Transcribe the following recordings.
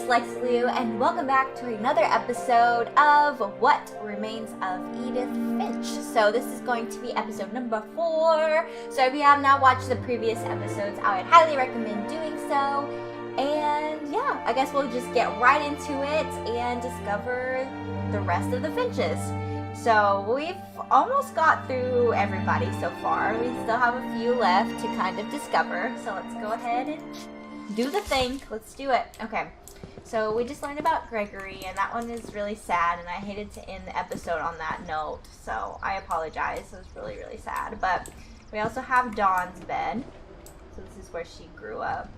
Lexxalou, and welcome back to another episode of What Remains of Edith Finch. So this is going to be episode number 4. So if you have not watched the previous episodes, I would highly recommend doing so. And yeah, I guess we'll just get right into it and discover the rest of the Finches. So we've almost got through everybody so far. We still have a few left to kind of discover. So let's go ahead and do the thing. Let's do it. Okay. So we just learned about Gregory, and that one is really sad, and I hated to end the episode on that note, so I apologize. It was really, really sad. But we also have Dawn's bed. So this is where she grew up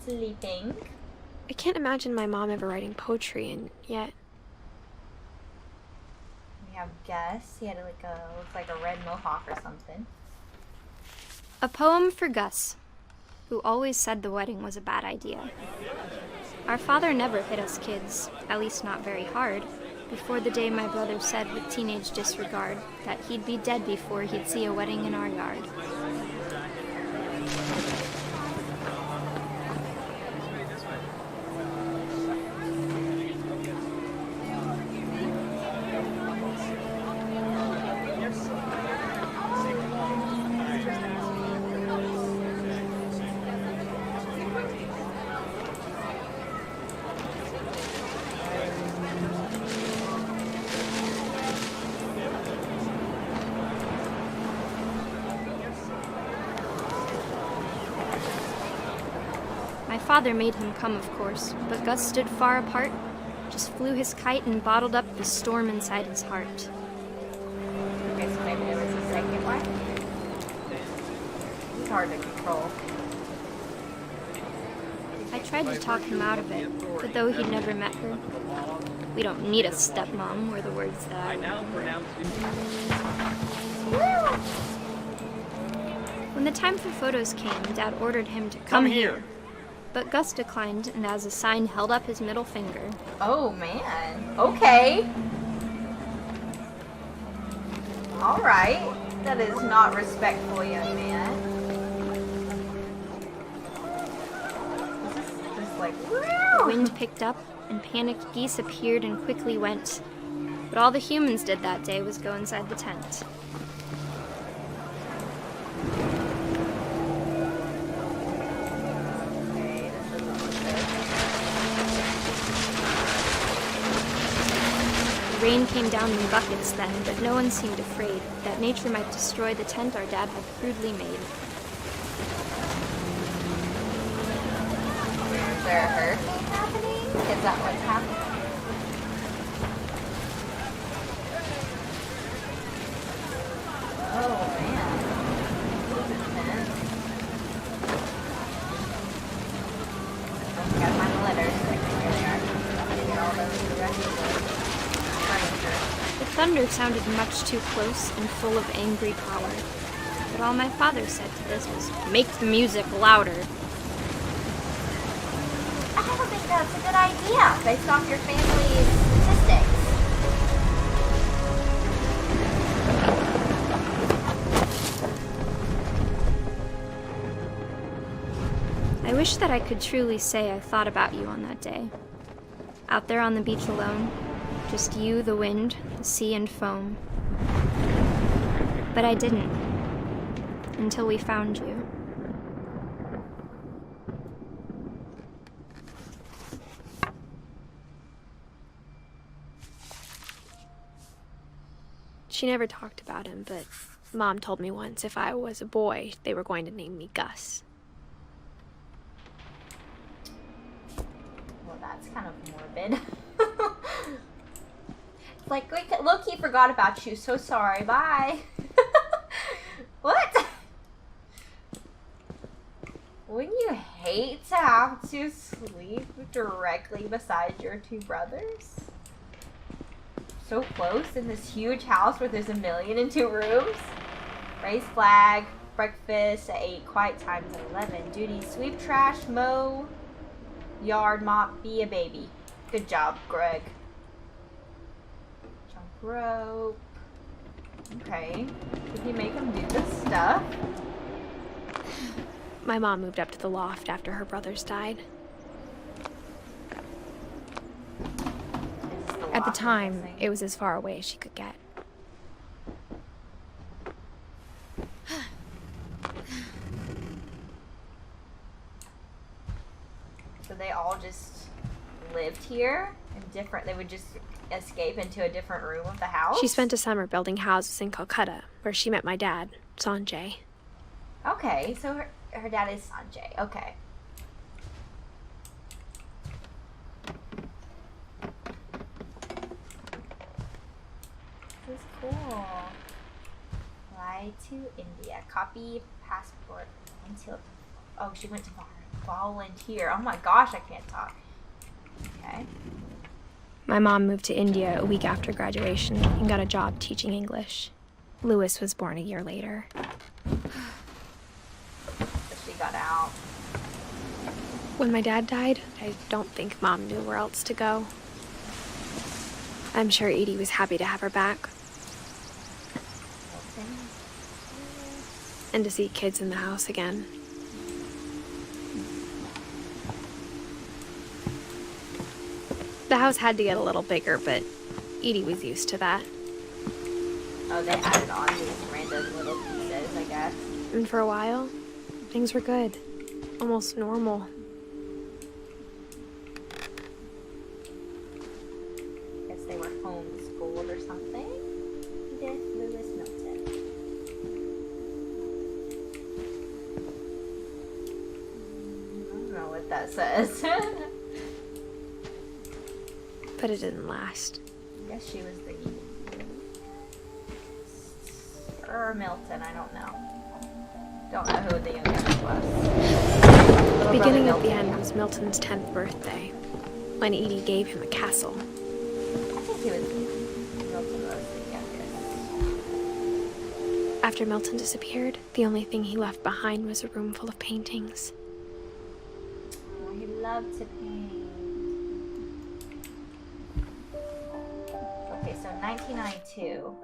sleeping. I can't imagine my mom ever writing poetry, and yet... We have Gus. He had looks like a red mohawk or something. A poem for Gus, who always said the wedding was a bad idea. Our father never hit us kids, at least not very hard, before the day my brother said with teenage disregard that he'd be dead before he'd see a wedding in our yard. My father made him come, of course, but Gus stood far apart, just flew his kite and bottled up the storm inside his heart. Okay, so maybe there was a second one. It's hard to control. I tried to talk him out of it, but though he'd never met her, "We don't need a stepmom," were the words that I remember. When the time for photos came, Dad ordered him to come here. But Gus declined, and as a sign held up his middle finger. Oh, man. Okay. Alright. That is not respectful, young man. This is just like, woo! The wind picked up, and panicked geese appeared and quickly went. But all the humans did that day was go inside the tent. Rain came down in buckets then, but no one seemed afraid that nature might destroy the tent our dad had crudely made. Is there a hurricane happening? Is that what's happening? Oh, man. This is intense. Gotta find the letters. Here they are. Get all those the rest of the The thunder sounded much too close and full of angry power, but all my father said to this was, "Make the music louder." I don't think that's a good idea, based off your family's statistics. I wish that I could truly say I thought about you on that day. Out there on the beach alone, just you, the wind, the sea, and foam. But I didn't, until we found you. She never talked about him, but Mom told me once if I was a boy, they were going to name me Gus. Well, that's kind of morbid. Like, we low-key forgot about you. So sorry. Bye. What? Wouldn't you hate to have to sleep directly beside your two brothers? So close in this huge house where there's 1,000,002 rooms. Raise flag. Breakfast at 8. Quiet times at 11. Duty: sweep, trash, mow, yard, mop, be a baby. Good job, Greg. Rope. Okay. Did you make him do this stuff? My mom moved up to the loft after her brothers died. At the time, it was as far away as she could get. So they all just lived here in different, they would just escape into a different room of the house? She spent a summer building houses in Calcutta, where she met my dad, Sanjay. Okay, so her dad is Sanjay. Okay. This is cool. Fly to India. Copy passport until... Oh, she went to volunteer. Oh my gosh, I can't talk. Okay. My mom moved to India a week after graduation and got a job teaching English. Louis was born a year later. So she got out. When my dad died, I don't think Mom knew where else to go. I'm sure Edie was happy to have her back. And to see kids in the house again. The house had to get a little bigger, but Edie was used to that. Oh, they added on these random little pieces, I guess. And for a while, things were good. Almost normal. Guess they were homeschooled or something. Edith Lewis Milton. I don't know what that says. But it didn't last. I guess she was the... Or Milton, I don't know. Don't know who the youngest was. The beginning of the end was Milton's 10th birthday, when Edie gave him a castle. I think he was... Milton was the youngest. After Milton disappeared, the only thing he left behind was a room full of paintings. Oh, he loved to paint. Okay, so 1992.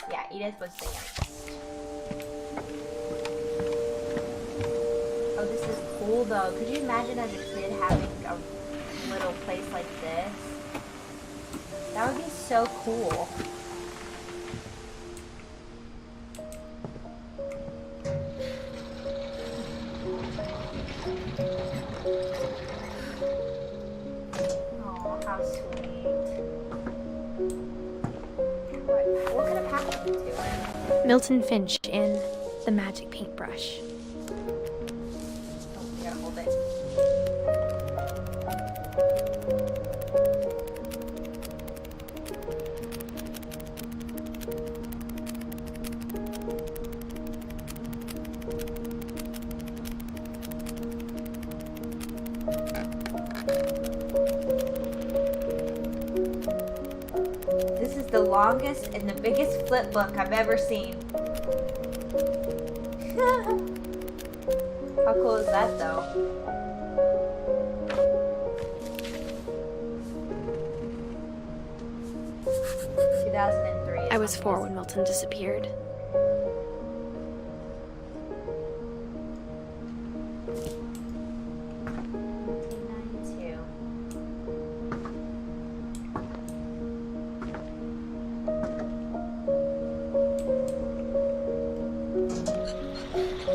Yeah, Edith was the youngest. Oh, this is cool though. Could you imagine as a kid having a little place like this? That would be so cool. Oh, how sweet. What could have happened to it? Milton Finch in The Magic Paintbrush. Oh, you gotta hold it. This is the longest and the biggest flip book I've ever seen. How cool is that though? I was 4 when Milton disappeared.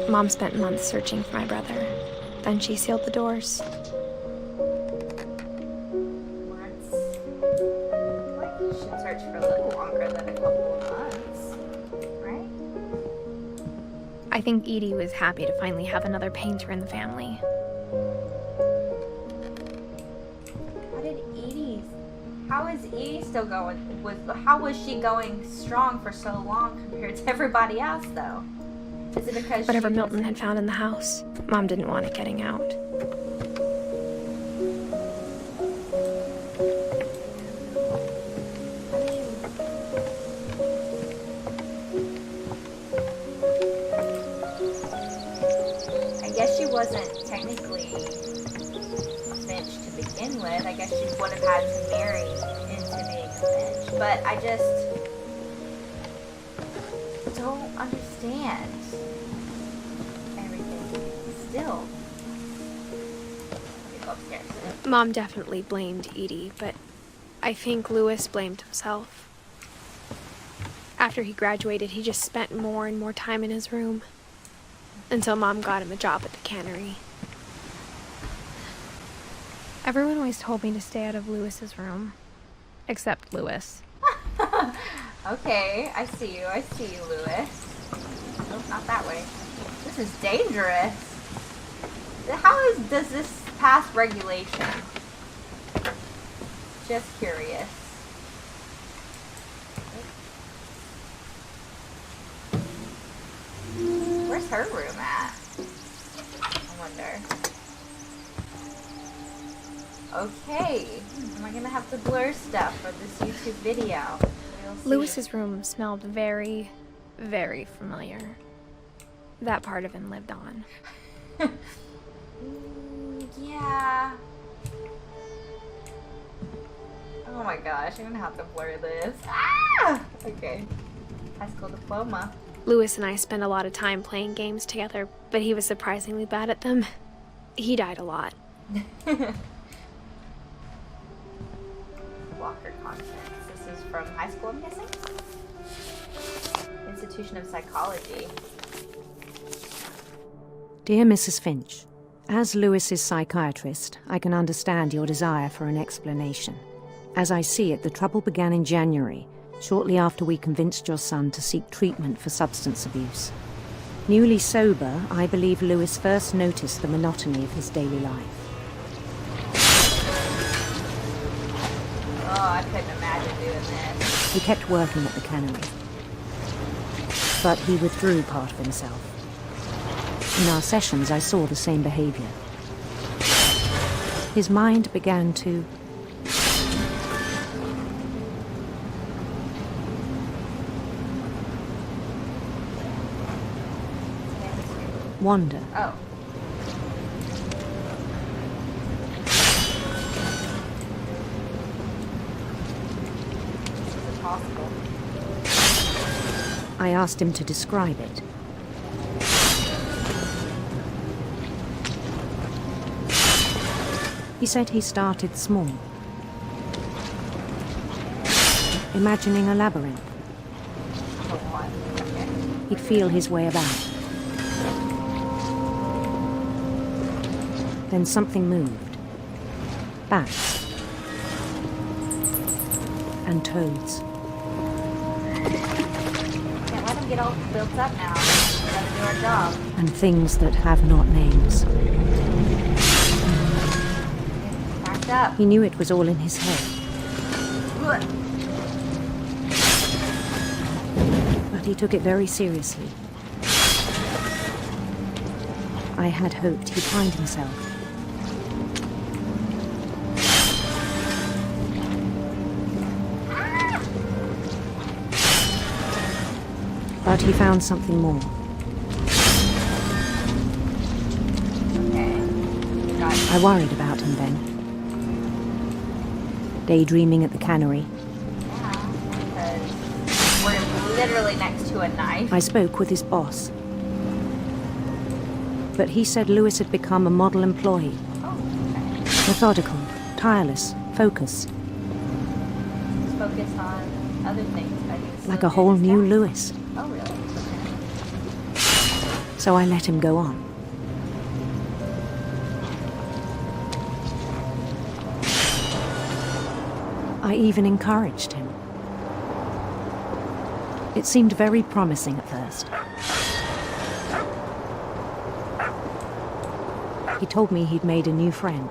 Mom spent months searching for my brother. Then she sealed the doors. Months. Like, you should search for a little longer than a couple of months, right? I think Edie was happy to finally have another painter in the family. How is Edie still going? How was she going strong for so long compared to everybody else, though? Is it because whatever Milton had found in the house, Mom didn't want it getting out. I guess she wasn't technically Finch to begin with. I guess she would have had to marry into being Finch. But I just don't understand everything still. Let me go upstairs. Mom definitely blamed Edie, but I think Lewis blamed himself. After he graduated, he just spent more and more time in his room. Until Mom got him a job at the cannery. Everyone always told me to stay out of Lewis's room. Except Lewis. Okay, I see you, Lewis. Nope, not that way. This is dangerous. Does this pass regulation? Just curious. Where's her room at? I wonder. Okay. Am I gonna have to blur stuff for this YouTube video? We'll see. Lewis's room smelled very, very familiar. That part of him lived on. Yeah. Oh my gosh, I'm gonna have to blur this. Ah! Okay. High school diploma. Lewis and I spent a lot of time playing games together, but he was surprisingly bad at them. He died a lot. Walker Conscience. This is from high school, I'm guessing? Institution of Psychology. Dear Mrs. Finch, as Lewis's psychiatrist, I can understand your desire for an explanation. As I see it, the trouble began in January, shortly after we convinced your son to seek treatment for substance abuse. Newly sober, I believe Lewis first noticed the monotony of his daily life. Oh, I couldn't imagine doing this. He kept working at the cannery, but he withdrew part of himself. In our sessions, I saw the same behavior. His mind began to wander. Oh. Is it possible? I asked him to describe it. He said he started small, imagining a labyrinth. Oh, what? Okay. He'd feel his way about. Then something moved. Bats. And toads. Can't let him get all built up now. We gotta do our job. And things that have not names. Backed up. He knew it was all in his head. But he took it very seriously. I had hoped he'd find himself. But he found something more. Okay. Got it. I worried about him then. Daydreaming at the cannery, Yeah, because we're literally next to a knife. I spoke with his boss. But he said Lewis had become a model employee. Oh, okay. Methodical, tireless, focused. Let's focus on other things. I think Like a whole new Lewis. Oh, really? So I let him go on. I even encouraged him. It seemed very promising at first. He told me he'd made a new friend.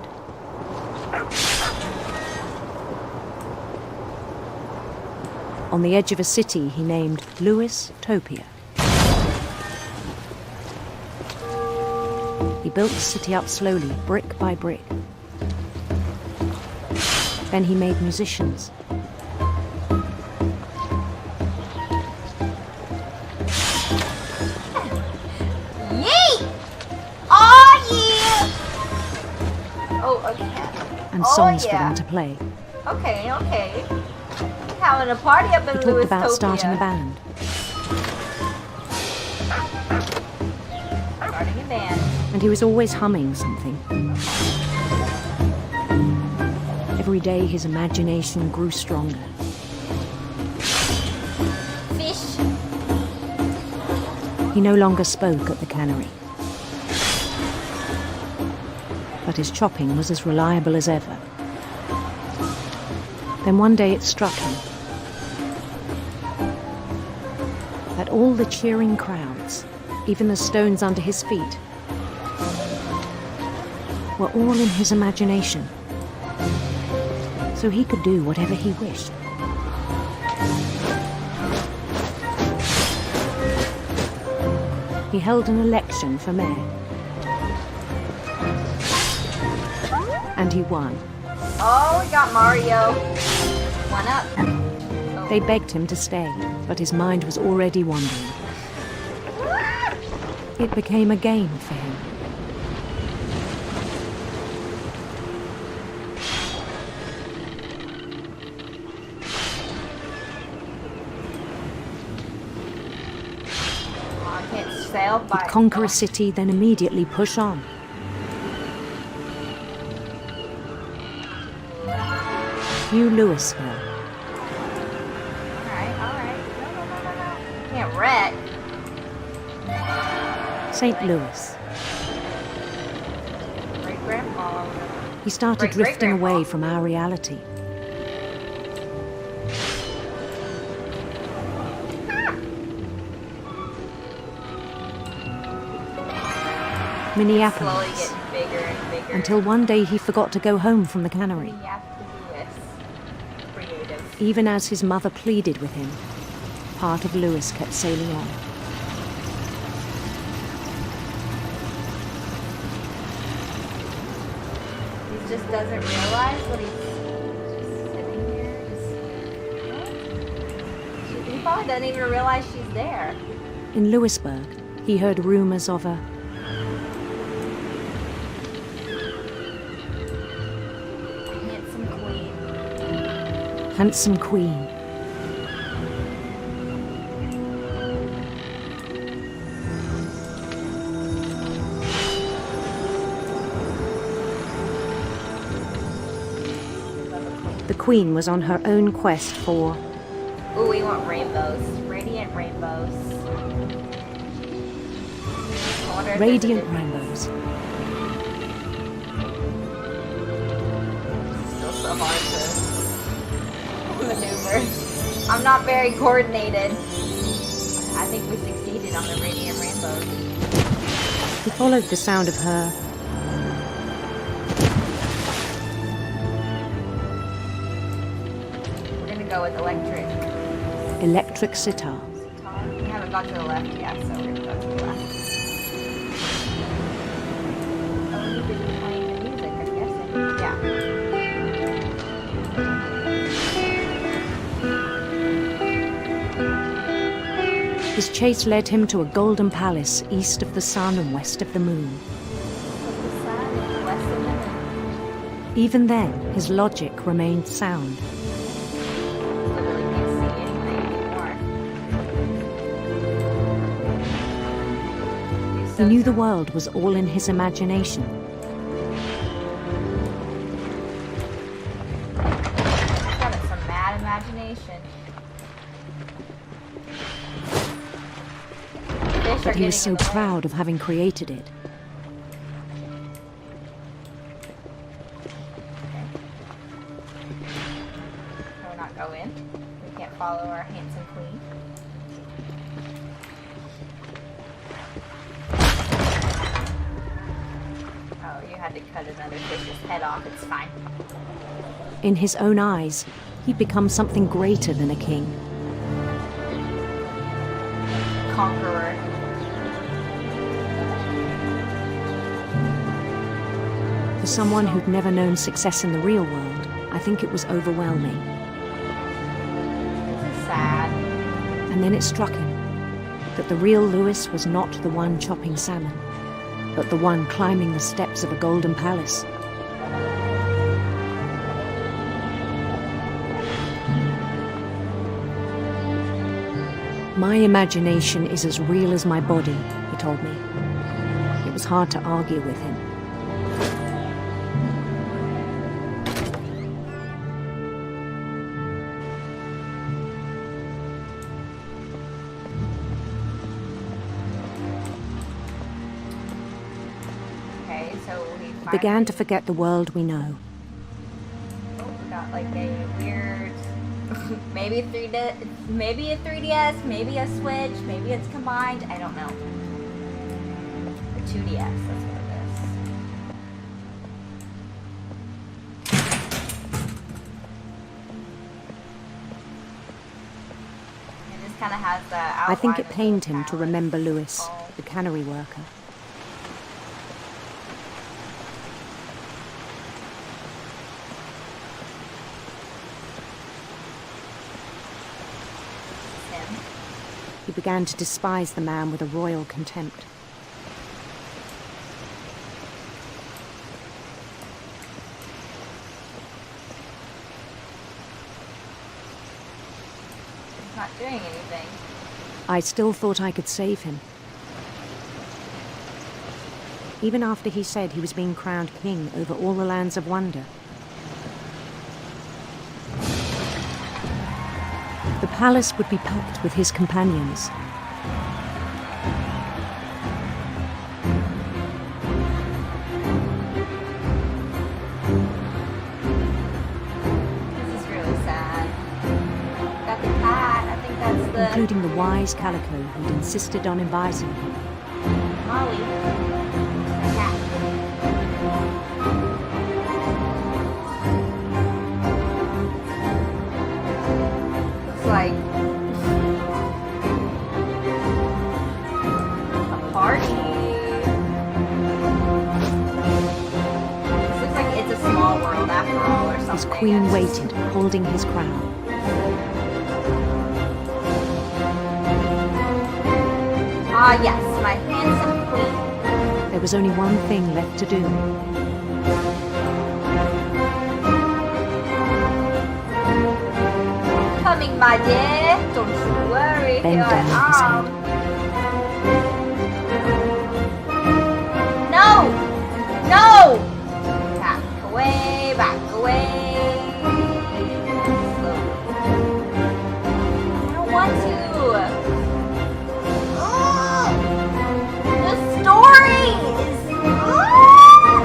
On the edge of a city he named Lewis Topia. He built the city up slowly, brick by brick. Then he made musicians. Yeet! Oh, yeah! Oh, okay. And Oh, songs for yeah. them to play. Okay, okay. Having a party up in He talked Lewis about starting a band. Starting a band. And he was always humming something. If Every day his imagination grew stronger. Fish. He no longer spoke at the cannery. But his chopping was as reliable as ever. Then one day it struck him that all the cheering crowds, even the stones under his feet, were all in his imagination. So he could do whatever he wished. He held an election for mayor. And he won. Oh, we got Mario. 1 up. They begged him to stay, but his mind was already wandering. It became a game for him. I can't sail by. He'd conquer a city, then immediately push on. New Louisville. Alright. No. Can't wreck. St. Louis. Great-grandpa. He started drifting away from our reality. Slowly Minneapolis. getting bigger and bigger. Until one day he forgot to go home from the cannery. Minneapolis. Creative. Even as his mother pleaded with him, part of Lewis kept sailing on. He just doesn't realize what he's just sitting here. He probably doesn't even realize she's there. In Louisburg, he heard rumors of a handsome queen. The queen was on her own quest for Ooh, we want rainbows. Radiant rainbows. I wonder if radiant there's a rainbows. Still so hard to maneuver. I'm not very coordinated. I think we succeeded on the radiant rainbows. He followed the sound of her We're gonna go with electric. electric sitar. We haven't got to the left yet, so we're gonna go to the left. Oh, we need to be playing the music, I'm guessing. Yeah. His chase led him to a golden palace east of the sun and west of the moon. The sun is west of the moon. Even then, his logic remained sound. Literally can't see anything anymore. He knew the world was all in his imagination. He's got some mad imagination. But he was so proud of having created it. Can we not go in? We can't follow our handsome queen. Oh, you had to cut another fish's head off. It's fine. In his own eyes, he'd become something greater than a king. Conqueror. For someone who'd never known success in the real world, I think it was overwhelming. This is sad. And then it struck him that the real Lewis was not the one chopping salmon, but the one climbing the steps of a golden palace. My imagination is as real as my body, he told me. It was hard to argue with him. I began to forget the world we know. Oh, we got like a weird, maybe a 3DS, maybe a Switch, maybe it's combined. I don't know. A 2DS, that's what it is. It just kind of has the outline. I think it of pained the him to palace. remember Lewis, Oh. the cannery worker. Him. He began to despise the man with a royal contempt. He's not doing anything. I still thought I could save him. Even after he said he was being crowned king over all the lands of wonder. The palace would be packed with his companions. This is really sad. Got the cat. I think that's the Including the wise Calico who'd insisted on advising him. Molly. The cat. Looks like a party. This looks like it's a small world after all, or something. His queen waited, holding his crown. Ah, yes, my handsome queen. There was only one thing left to do. Coming, my dear. Don't you worry. Bend Here I down his am. head. No! No! Back away, back away. Slowly. I don't want to. Ugh. The stories! Ugh.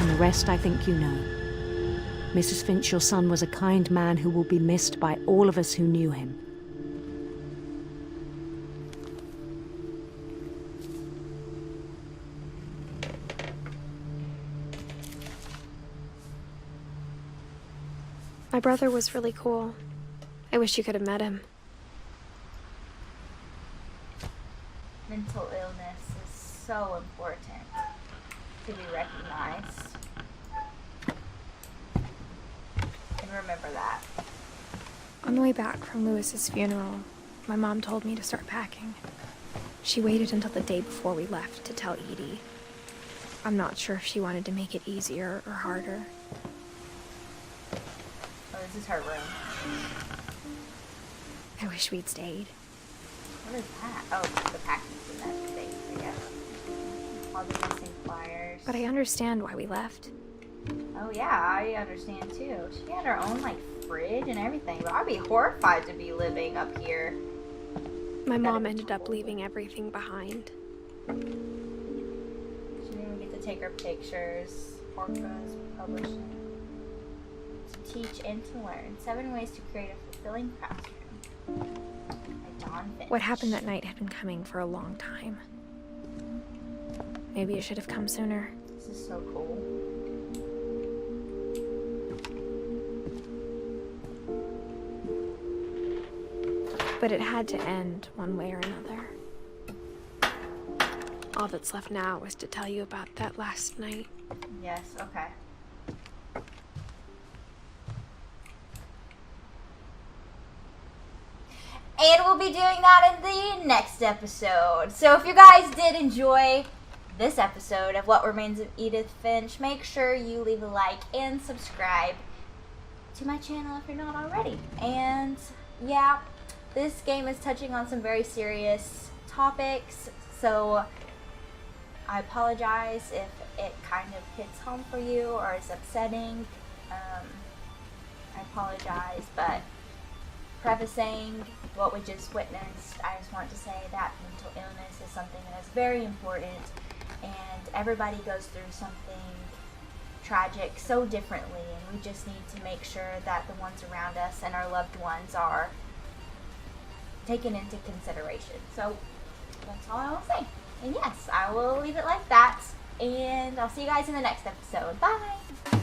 And the rest I think you know. Mrs. Finch, your son was a kind man who will be missed by all of us who knew him. My brother was really cool. I wish you could have met him. Mental illness is so important to be recognized. And remember that. On the way back from Lewis's funeral, my mom told me to start packing. She waited until the day before we left to tell Edie. I'm not sure if she wanted to make it easier or harder. Oh, this is her room. I wish we'd stayed. What is that? Oh, the packing in that space, I guess. All the missing flyers. But I understand why we left. Oh yeah, I understand too. She had her own like fridge and everything, but I'd be horrified to be living up here. My mom ended up leaving everything behind. She didn't even get to take her pictures. Portraits, publishing. To teach and to learn. 7 ways to create a fulfilling classroom. By Dawn Finch. What happened that night had been coming for a long time. Maybe it should have come sooner. This is so cool. But it had to end one way or another. All that's left now is to tell you about that last night. Yes, okay. And we'll be doing that in the next episode. So if you guys did enjoy this episode of What Remains of Edith Finch, make sure you leave a like and subscribe to my channel if you're not already. And yeah, this game is touching on some very serious topics, so I apologize if it kind of hits home for you or is upsetting. I apologize, but prefacing what we just witnessed, I just want to say that mental illness is something that is very important, and everybody goes through something tragic so differently, and we just need to make sure that the ones around us and our loved ones are taken into consideration. So that's all I will say. And yes, I will leave it like that, and I'll see you guys in the next episode. Bye!